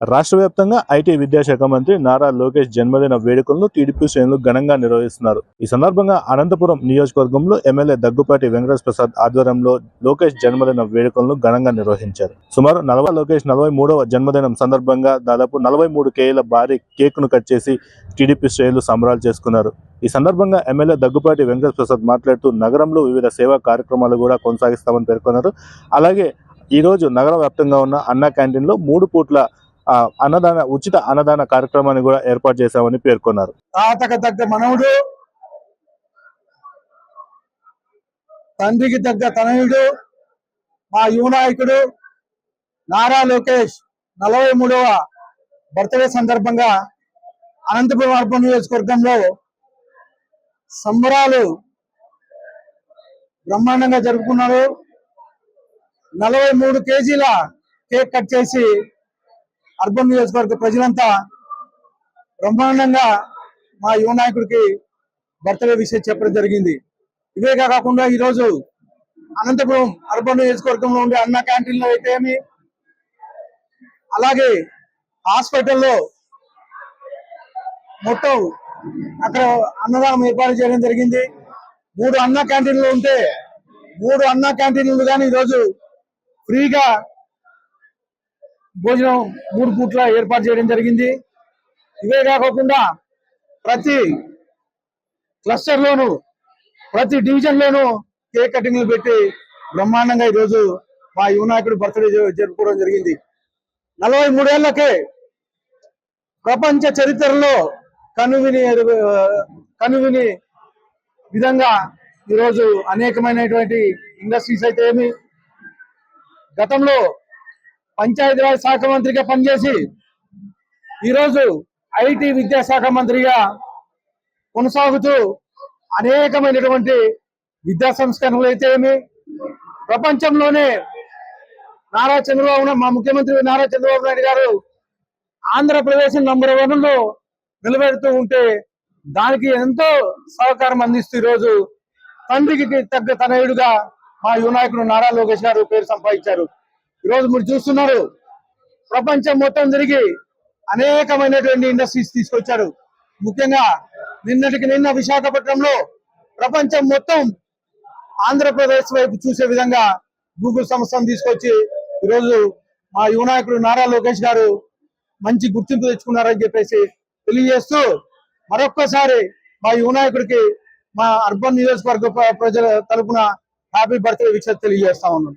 రాష్ట్ర వ్యాప్తంగా ఐటీ విద్యాశాఖ మంత్రి నారా లోకేష్ జన్మదిన వేడుకలను టీడీపీ శ్రేణులు ఘనంగా నిర్వహిస్తున్నారు. ఈ సందర్భంగా అనంతపురం నియోజకవర్గంలో ఎమ్మెల్యే దగ్గుపాటి వెంకటేశ్వర ప్రసాద్ ఆధ్వర్యంలో లోకేష్ జన్మదిన వేడుకలను ఘనంగా నిర్వహించారు. సుమారు లోకేష్ 43వ జన్మదినం సందర్భంగా దాదాపు 43 కేజీల భారీ కేక్ ను కట్ చేసి టీడీపీ శ్రేణులు సంబరాలు చేసుకున్నారు. ఈ సందర్భంగా ఎమ్మెల్యే దగ్గుపాటి వెంకటేశ్వర ప్రసాద్ మాట్లాడుతూ నగరంలో వివిధ సేవా కార్యక్రమాలు కూడా కొనసాగిస్తామని పేర్కొన్నారు. అలాగే ఈ రోజు నగర వ్యాప్తంగా ఉన్న అన్నా క్యాంటీన్లో 3 పూట్ల ఉచిత అన్నదాన కార్యక్రమాన్ని కూడా ఏర్పాటు చేశామని పేర్కొన్నారు. తాతకు తగ్గ మనవుడు, తండ్రికి తగ్గ తనయుడు, మా యువ నాయకుడు నారా లోకేష్ 43వ బర్త్డే సందర్భంగా అనంతపురం అర్బన్ నియోజకవర్గంలో సంబరాలు బ్రహ్మాండంగా జరుపుకున్నారు. 43 కేజీల కేక్ కట్ చేసి అర్బన్ నియోజకవర్గ ప్రజలంతా బ్రహ్మాండంగా మా యువ నాయకుడికి బర్త్డే విషయం చెప్పడం జరిగింది. ఇవే కాకుండా ఈరోజు అనంతపురం అర్బన్ నియోజకవర్గంలో ఉండే అన్న క్యాంటీన్లో అయితే ఏమి, అలాగే హాస్పిటల్లో మొత్తం అక్కడ అన్నదానం ఏర్పాటు చేయడం జరిగింది. 3 అన్న క్యాంటీన్లు ఉంటే 3 అన్న క్యాంటీన్లు కానీ ఈరోజు ఫ్రీగా భోజనం 3 పూట్ల ఏర్పాటు చేయడం జరిగింది. ఇవే కాకుండా ప్రతి క్లస్టర్ లోను, ప్రతి డివిజన్ లోను కేక్ కటింగ్లు పెట్టి బ్రహ్మాండంగా ఈరోజు మా యువ నాయకుడు బర్త్డే జరుపుకోవడం జరిగింది. 43 ఏళ్లకే ప్రపంచ చరిత్రలో కనువిని విధంగా ఈరోజు అనేకమైనటువంటి ఇండస్ట్రీస్ అయితే ఏమి, గతంలో పంచాయతీరాజ్ శాఖ మంత్రిగా పనిచేసి ఈరోజు ఐటీ విద్యాశాఖ మంత్రిగా కొనసాగుతూ అనేకమైనటువంటి విద్యా సంస్కరణలు అయితే ఏమి, ప్రపంచంలోనే మా ముఖ్యమంత్రి నారా చంద్రబాబు నాయుడు గారు ఆంధ్రప్రదేశ్ నంబర్ 1లో నిలబెడుతూ ఉంటే దానికి ఎంతో సహకారం అందిస్తూ ఈరోజు తండ్రికి తగ్గ తనయుడుగా మా యువ నాయకుడు నారా లోకేష్ గారు పేరు సంపాదించారు. ఈరోజు మీరు చూస్తున్నారు, ప్రపంచం మొత్తం తిరిగి అనేకమైనటువంటి ఇండస్ట్రీస్ తీసుకొచ్చారు. ముఖ్యంగా నిన్న విశాఖపట్నంలో ప్రపంచం మొత్తం ఆంధ్రప్రదేశ్ వైపు చూసే విధంగా గూగుల్ సంస్థను తీసుకొచ్చి ఈరోజు మా యువ నాయకుడు నారా లోకేష్ గారు మంచి గుర్తింపు తెచ్చుకున్నారని చెప్పేసి తెలియజేస్తూ మరొక్కసారి మా యువ నాయకుడికి మా అర్బన్ నియోజకవర్గ ప్రజల తరపున హ్యాపీ బర్త్డే విషయం తెలియజేస్తా ఉన్నాం.